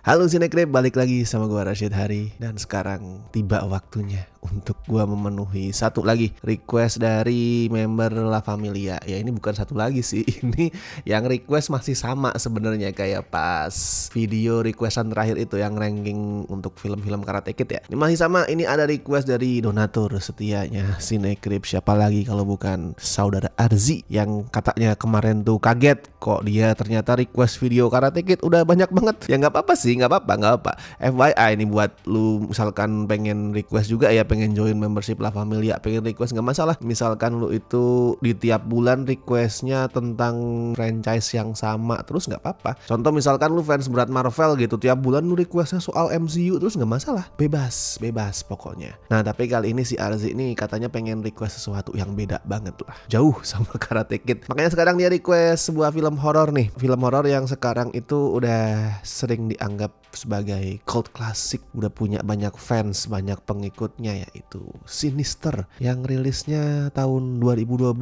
Halo Sinekrip, balik lagi sama gua Rashid Hari. Dan sekarang tiba waktunya untuk gua memenuhi satu lagi request dari member La Familia. Ya ini bukan satu lagi sih, ini yang request masih sama sebenarnya kayak pas video requestan terakhir itu yang ranking untuk film-film Karate Kid ya. Ini masih sama, ini ada request dari donatur setianya Sinekrip. Siapa lagi kalau bukan saudara Arzi yang katanya kemarin tuh kaget kok dia ternyata request video Karate Kid udah banyak banget. Ya nggak apa-apa sih, nggak apa-apa. FYI ini buat lu misalkan pengen request juga ya, pengen join membership La Familia, pengen request nggak masalah. Misalkan lu itu di tiap bulan requestnya tentang franchise yang sama, terus nggak apa-apa. Contoh misalkan lu fans berat Marvel gitu, tiap bulan lu requestnya soal MCU, terus nggak masalah. Bebas pokoknya. Nah tapi kali ini si Arzi ini katanya pengen request sesuatu yang beda banget lah, jauh sama Karate Kid. Makanya sekarang dia request sebuah film horor nih, film horor yang sekarang itu udah sering dianggap sebagai cult classic, udah punya banyak fans, banyak pengikutnya, yaitu Sinister yang rilisnya tahun 2012.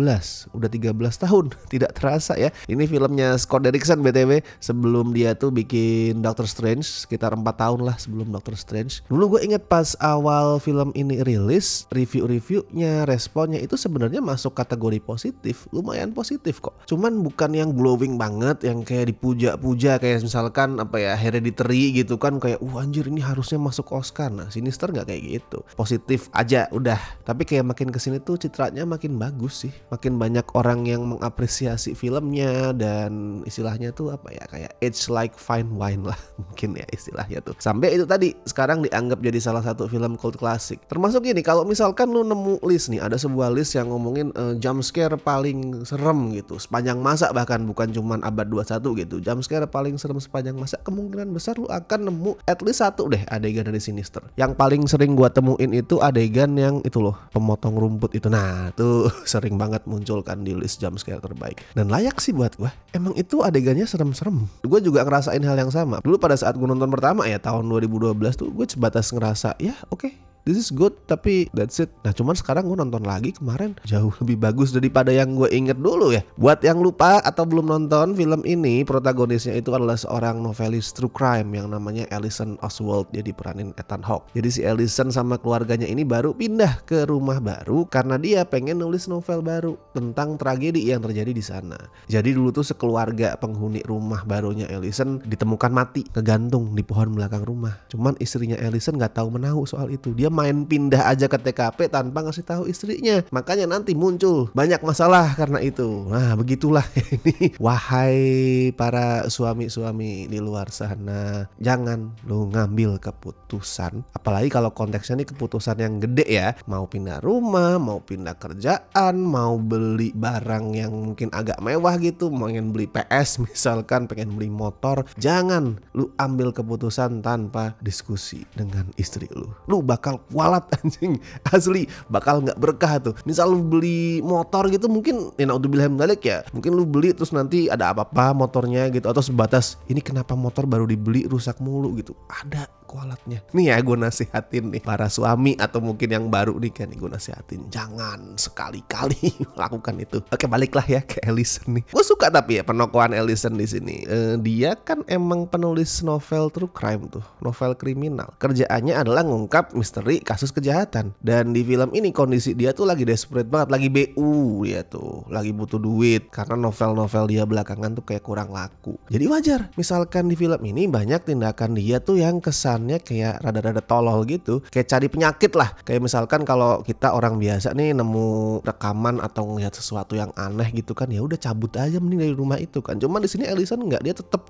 Udah 13 tahun, tidak terasa ya. Ini filmnya Scott Derrickson BTW, sebelum dia tuh bikin Doctor Strange, sekitar 4 tahun lah sebelum Doctor Strange. Dulu gue inget pas awal film ini rilis, review-reviewnya, responnya itu sebenarnya masuk kategori positif, lumayan positif kok. Cuman bukan yang glowing banget, yang kayak dipuja-puja kayak misalkan apa ya, Hereditary gitu kan, kayak anjir ini harusnya masuk Oscar. Nah Sinister nggak kayak gitu, positif aja udah. Tapi kayak makin kesini tuh citranya makin bagus sih, makin banyak orang yang mengapresiasi filmnya, dan istilahnya tuh apa ya, kayak age like fine wine lah mungkin ya istilahnya tuh. Sampai itu tadi sekarang dianggap jadi salah satu film cult classic. Termasuk gini, kalau misalkan lu nemu list nih, ada sebuah list yang ngomongin jump scare paling serem gitu sepanjang masa, bahkan bukan cuman abad 21 gitu, jump scare paling serem sepanjang masa, kemungkinan besar lu akan nemu at least satu deh adegan dari Sinister. Yang paling sering gua temuin itu adegan yang itu loh, pemotong rumput itu. Nah tuh sering banget muncul kan di list jump scare terbaik, dan layak sih buat gua. Emang itu adegannya serem-serem. Gua juga ngerasain hal yang sama dulu pada saat gua nonton pertama ya tahun 2012 tuh. Gue sebatas ngerasa ya oke, this is good, tapi that's it. Nah cuman sekarang gue nonton lagi kemarin, jauh lebih bagus daripada yang gue inget dulu ya. Buat yang lupa atau belum nonton film ini, protagonisnya itu adalah seorang novelis true crime yang namanya Ellison Oswald, dia diperanin Ethan Hawke. Jadi si Ellison sama keluarganya ini baru pindah ke rumah baru karena dia pengen nulis novel baru tentang tragedi yang terjadi di sana. Jadi dulu tuh sekeluarga penghuni rumah barunya Ellison ditemukan mati, kegantung di pohon belakang rumah. Cuman istrinya Ellison nggak tahu menahu soal itu. Dia main pindah aja ke TKP tanpa ngasih tahu istrinya. Makanya nanti muncul banyak masalah karena itu. Nah begitulah ini. Wahai para suami-suami di luar sana, jangan lu ngambil keputusan, apalagi kalau konteksnya ini keputusan yang gede ya. Mau pindah rumah, mau pindah kerjaan, mau beli barang yang mungkin agak mewah gitu, pengen beli PS misalkan, pengen beli motor, jangan lu ambil keputusan tanpa diskusi dengan istri lu. Lu bakal kualat anjing, asli bakal nggak berkah tuh. Misal lu beli motor gitu, mungkin naudzubillah balik ya, mungkin lu beli terus nanti ada apa-apa motornya gitu, atau sebatas ini kenapa motor baru dibeli rusak mulu gitu, ada kualatnya. Nih ya gue nasihatin nih para suami atau mungkin yang baru nikah nih, gue nasihatin jangan sekali-kali lakukan itu. Oke, baliklah ya ke Ellison nih. Gue suka tapi ya penokohan Ellison di sini. Dia kan emang penulis novel true crime tuh, novel kriminal. Kerjaannya adalah ngungkap misteri kasus kejahatan. Dan di film ini kondisi dia tuh lagi desperate banget, lagi BU dia tuh, lagi butuh duit karena novel-novel dia belakangan tuh kayak kurang laku. Jadi wajar misalkan di film ini banyak tindakan dia tuh yang kesannya kayak rada-rada tolol gitu, kayak cari penyakit lah. Kayak misalkan kalau kita orang biasa nih nemu rekaman atau ngelihat sesuatu yang aneh gitu kan, ya udah cabut aja mending dari rumah itu kan. Cuman di sini Ellison nggak, dia tetap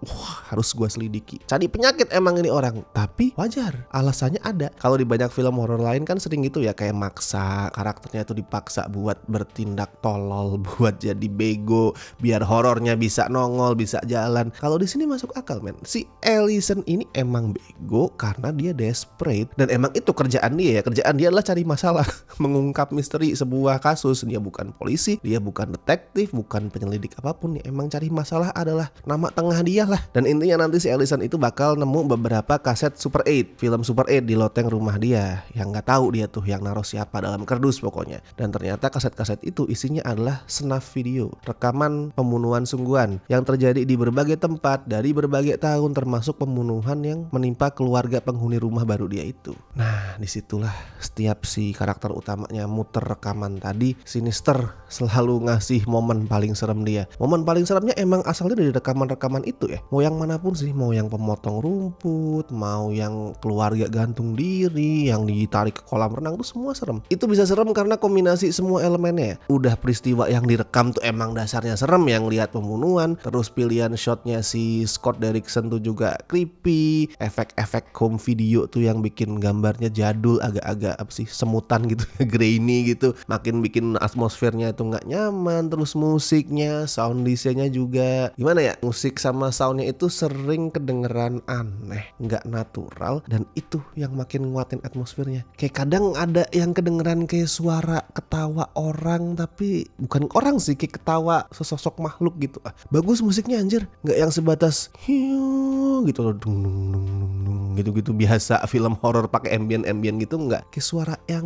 harus gua selidiki. Cari penyakit emang ini orang, tapi wajar, alasannya ada. Kalau di banyak film horor lain kan sering gitu ya, kayak maksa karakternya itu dipaksa buat bertindak tolol, buat jadi bego biar horornya bisa nongol, bisa jalan. Kalau di sini masuk akal men. Si Ellison ini emang bego karena dia desperate, dan emang itu kerjaan dia ya. Kerjaan dia adalah cari masalah, mengungkap misteri sebuah kasus. Dia bukan polisi, dia bukan detektif, bukan penyelidik apapun. Ya emang cari masalah adalah nama tengah dia lah. Dan intinya nanti si Ellison itu bakal nemu beberapa kaset Super 8, film Super 8 di loteng rumah dia. ya, yang nggak tahu dia tuh yang naruh siapa dalam kardus pokoknya. Dan ternyata kaset-kaset itu isinya adalah snuff video, rekaman pembunuhan sungguhan yang terjadi di berbagai tempat dari berbagai tahun, termasuk pembunuhan yang menimpa keluarga penghuni rumah baru dia itu. Nah, disitulah setiap si karakter utamanya muter rekaman tadi, Sinister selalu ngasih momen paling serem dia. Momen paling seremnya emang asalnya dari rekaman-rekaman itu ya. Mau yang manapun sih, mau yang pemotong rumput, mau yang keluarga gantung diri, yang ditarik ke kolam renang, tuh semua serem. Itu bisa serem karena kombinasi semua elemennya. Udah peristiwa yang direkam tuh emang dasarnya serem, yang lihat pembunuhan, terus pilihan shotnya si Scott Derrickson tuh juga creepy, efek-efek home video tuh yang bikin gambarnya jadul, agak-agak apa sih, semutan gitu, grainy gitu, makin bikin atmosfernya itu nggak nyaman. Terus musiknya, sound desainnya juga gimana ya, musik sama soundnya itu sering kedengeran aneh, nggak natural, dan itu yang makin nguatin atmosfernya. Kayak kadang ada yang kedengeran kayak suara ketawa orang, tapi bukan orang sih, kayak ketawa sesosok makhluk gitu. Bagus musiknya anjir, nggak yang sebatas hiu gitu loh, dung dung dung dung gitu-gitu biasa film horor pakai ambient gitu, nggak kayak suara yang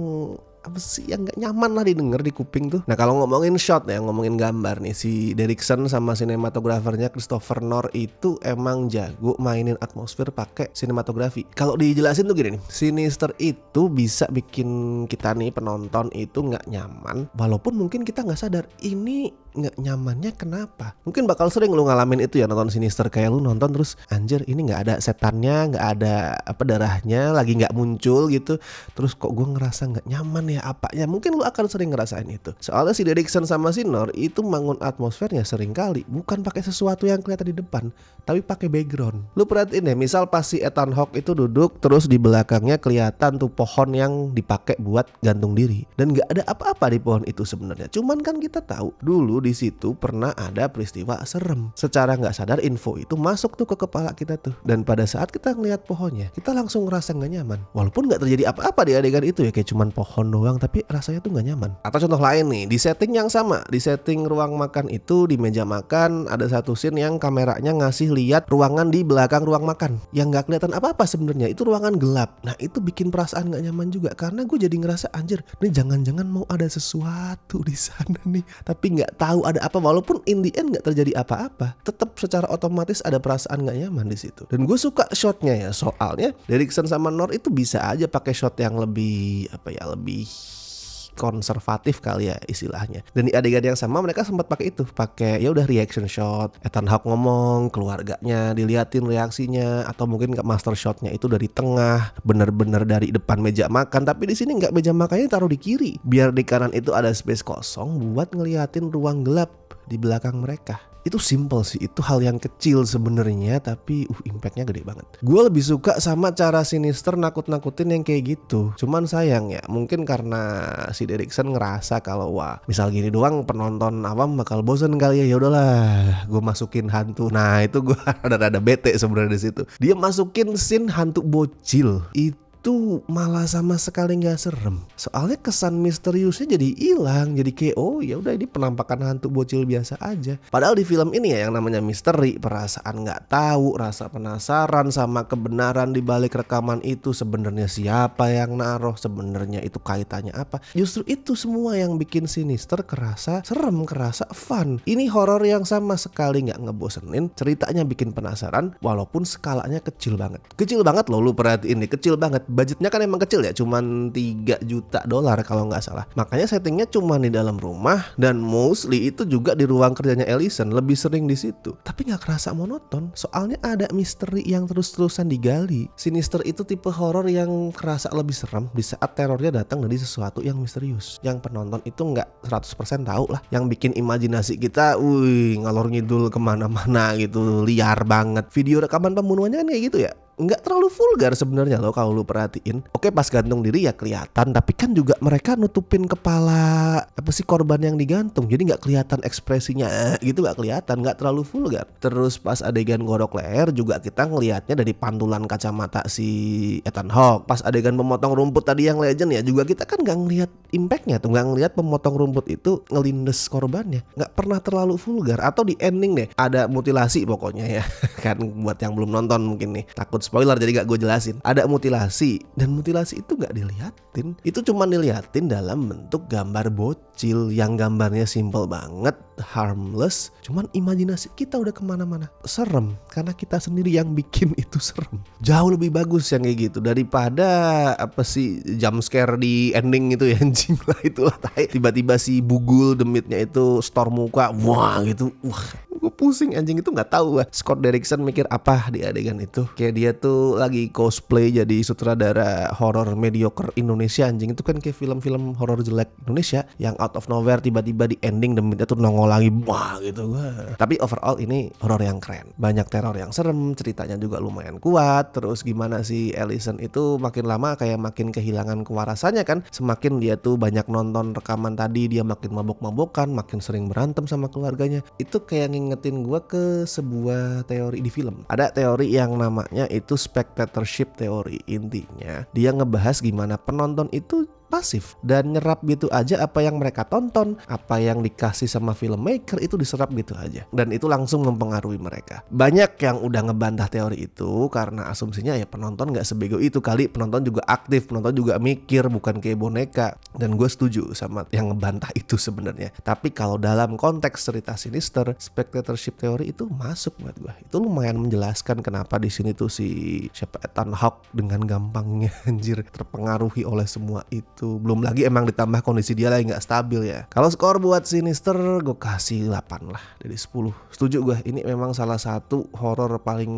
apa sih, yang gak nyaman lah didengar di kuping tuh. Nah, kalau ngomongin shot ya, ngomongin gambar nih, si Derrickson sama sinematografernya Christopher North itu emang jago mainin atmosfer pakai sinematografi. Kalau dijelasin tuh gini nih, Sinister itu bisa bikin kita nih penonton itu nggak nyaman, walaupun mungkin kita nggak sadar ini nggak nyamannya kenapa. Mungkin bakal sering lu ngalamin itu ya, nonton Sinister, kayak lu nonton terus anjir ini nggak ada setannya, nggak ada apa darahnya, lagi nggak muncul gitu, terus kok gue ngerasa nggak nyaman ya apanya. Mungkin lu akan sering ngerasain itu. Soalnya si Derrickson sama si North itu bangun atmosfernya sering kali bukan pakai sesuatu yang kelihatan di depan, tapi pakai background. Lu perhatiin deh, misal pas si Ethan Hawke itu duduk, terus di belakangnya kelihatan tuh pohon yang dipakai buat gantung diri, dan nggak ada apa-apa di pohon itu sebenarnya. Cuman kan kita tahu dulu di situ pernah ada peristiwa serem. Secara nggak sadar info itu masuk tuh ke kepala kita tuh, dan pada saat kita ngeliat pohonnya, kita langsung ngerasa nggak nyaman. Walaupun nggak terjadi apa-apa di adegan itu ya, kayak cuman pohon doang, tapi rasanya tuh nggak nyaman. Atau contoh lain nih, di setting yang sama, di setting ruang makan itu, di meja makan ada satu scene yang kameranya ngasih lihat ruangan di belakang ruang makan yang nggak kelihatan apa-apa sebenarnya, itu ruangan gelap. Nah, itu bikin perasaan nggak nyaman juga, karena gue jadi ngerasa anjir, ini jangan-jangan mau ada sesuatu di sana nih, tapi nggak tahu ada apa. Walaupun in the end nggak terjadi apa-apa, tetap secara otomatis ada perasaan nggak nyaman di situ. Dan gue suka shotnya ya, soalnya Derrickson sama North itu bisa aja pakai shot yang lebih apa ya, lebih konservatif kali ya istilahnya. Dan di adegan yang sama mereka sempat pakai itu, pakai ya udah reaction shot, Ethan Hawke ngomong, keluarganya diliatin reaksinya, atau mungkin master shotnya itu dari tengah, bener-bener dari depan meja makan. Tapi di sini nggak, meja makannya taruh di kiri, biar di kanan itu ada space kosong buat ngeliatin ruang gelap di belakang mereka. Itu simple sih, itu hal yang kecil sebenarnya, tapi impactnya gede banget. Gue lebih suka sama cara Sinister nakut-nakutin yang kayak gitu. Cuman sayang ya, mungkin karena si Derrickson ngerasa kalau wah, misal gini doang penonton awam bakal bosen kali ya, yaudahlah gue masukin hantu. Nah, itu gue rada-rada bete sebenarnya di situ. Dia masukin scene hantu bocil itu malah sama sekali nggak serem. Soalnya kesan misteriusnya jadi hilang, jadi kayak oh ya udah ini penampakan hantu bocil biasa aja. Padahal di film ini ya yang namanya misteri, perasaan nggak tahu, rasa penasaran sama kebenaran di balik rekaman itu, sebenarnya siapa yang naruh, sebenarnya itu kaitannya apa. Justru itu semua yang bikin Sinister kerasa serem, kerasa fun. Ini horor yang sama sekali nggak ngebosenin, ceritanya bikin penasaran, walaupun skalanya kecil banget. Kecil banget loh, lu perhatiin nih, kecil banget. Budgetnya kan emang kecil ya, cuman $3 juta kalau nggak salah. Makanya settingnya cuma di dalam rumah, dan mostly itu juga di ruang kerjanya Ellison, lebih sering di situ. Tapi nggak kerasa monoton, soalnya ada misteri yang terus-terusan digali. Sinister itu tipe horor yang kerasa lebih serem di saat terornya datang dari sesuatu yang misterius, yang penonton itu nggak 100% tahu lah, yang bikin imajinasi kita, ngalor ngidul kemana-mana gitu, liar banget. Video rekaman pembunuhannya kan kayak gitu ya, nggak terlalu vulgar sebenarnya loh kalau lu perhatiin. Oke, pas gantung diri ya kelihatan, tapi kan juga mereka nutupin kepala apa sih korban yang digantung, jadi nggak kelihatan ekspresinya gitu, nggak kelihatan, nggak terlalu vulgar. Terus pas adegan gorok leher juga kita ngelihatnya dari pantulan kacamata si Ethan Hawke. Pas adegan memotong rumput tadi yang legend ya, juga kita kan nggak ngelihat impactnya tuh, nggak ngelihat pemotong rumput itu ngelindes korbannya, nggak pernah terlalu vulgar. Atau di ending deh ada mutilasi pokoknya ya kan, buat yang belum nonton mungkin nih takut spoiler jadi gak gue jelasin. Ada mutilasi, dan mutilasi itu gak diliatin. Itu cuma diliatin dalam bentuk gambar bocil yang gambarnya simple banget, harmless. Cuman imajinasi kita udah kemana-mana. Serem, karena kita sendiri yang bikin itu serem. Jauh lebih bagus yang kayak gitu daripada apa sih jump scare di ending itu ya, anjing lah itulah tai. Tiba-tiba si Bugul demitnya itu store muka, wah gitu, wah gue pusing anjing. Itu nggak tahu Scott Derrickson mikir apa di adegan itu. Kayak dia tuh lagi cosplay jadi sutradara horor mediocre Indonesia anjing. Itu kan kayak film-film horor jelek Indonesia yang out of nowhere tiba-tiba di ending demitnya tuh nongol lagi, wah gitu. Wah. Tapi overall ini horor yang keren. Banyak teror yang serem, ceritanya juga lumayan kuat. Terus gimana sih Ellison itu makin lama kayak makin kehilangan kewarasannya kan. Semakin dia tuh banyak nonton rekaman tadi, dia makin mabok-mabokan, makin sering berantem sama keluarganya. Itu kayak ngingetin gue ke sebuah teori di film. Ada teori yang namanya itu spectatorship theory. Intinya dia ngebahas gimana penonton itu pasif dan nyerap gitu aja apa yang mereka tonton, apa yang dikasih sama filmmaker itu diserap gitu aja, dan itu langsung mempengaruhi mereka. Banyak yang udah ngebantah teori itu karena asumsinya ya penonton gak sebego itu kali, penonton juga aktif, penonton juga mikir, bukan kayak boneka. Dan gue setuju sama yang ngebantah itu sebenarnya. Tapi kalau dalam konteks cerita Sinister, spectatorship theory itu masuk buat gue. Itu lumayan menjelaskan kenapa di sini tuh si siapa Ethan Hawke dengan gampangnya anjir terpengaruhi oleh semua itu. Belum lagi emang ditambah kondisi dia lagi gak stabil ya. Kalau skor buat Sinister gue kasih 8 lah dari 10. Setuju gue, ini memang salah satu horor paling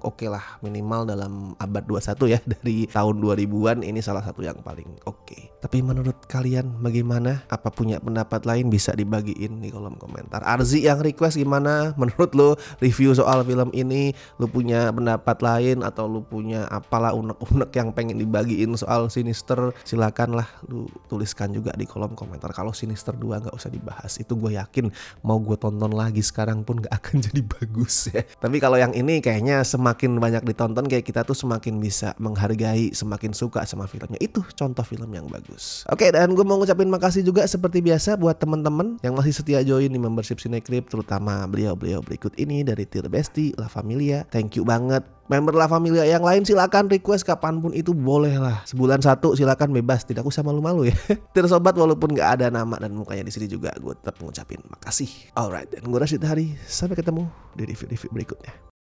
oke lah, minimal dalam abad 21 ya. Dari tahun 2000-an ini salah satu yang paling oke. Tapi menurut kalian bagaimana? Apa punya pendapat lain bisa dibagiin di kolom komentar. Arzi yang request gimana? Menurut lo review soal film ini, lo punya pendapat lain atau lo punya apalah unek-unek yang pengen dibagiin soal Sinister? Silakan lah lu tuliskan juga di kolom komentar. Kalau Sinister 2 gak usah dibahas, itu gue yakin mau gue tonton lagi sekarang pun gak akan jadi bagus ya. Tapi kalau yang ini kayaknya semakin banyak ditonton kayak kita tuh semakin bisa menghargai, semakin suka sama filmnya. Itu contoh film yang bagus. Oke, dan gue mau ngucapin makasih juga seperti biasa buat teman-teman yang masih setia join di membership Cinecrip, terutama beliau-beliau berikut ini dari Tier Bestie, La Familia. Thank you banget. Member La Familia yang lain silakan request kapanpun itu boleh lah. Sebulan 1 silakan bebas, tidak usah malu-malu ya. Tier sobat walaupun gak ada nama dan mukanya di sini juga gue tetap mengucapin makasih. Alright, dan gue Rashid Hari. Sampai ketemu di review-review berikutnya.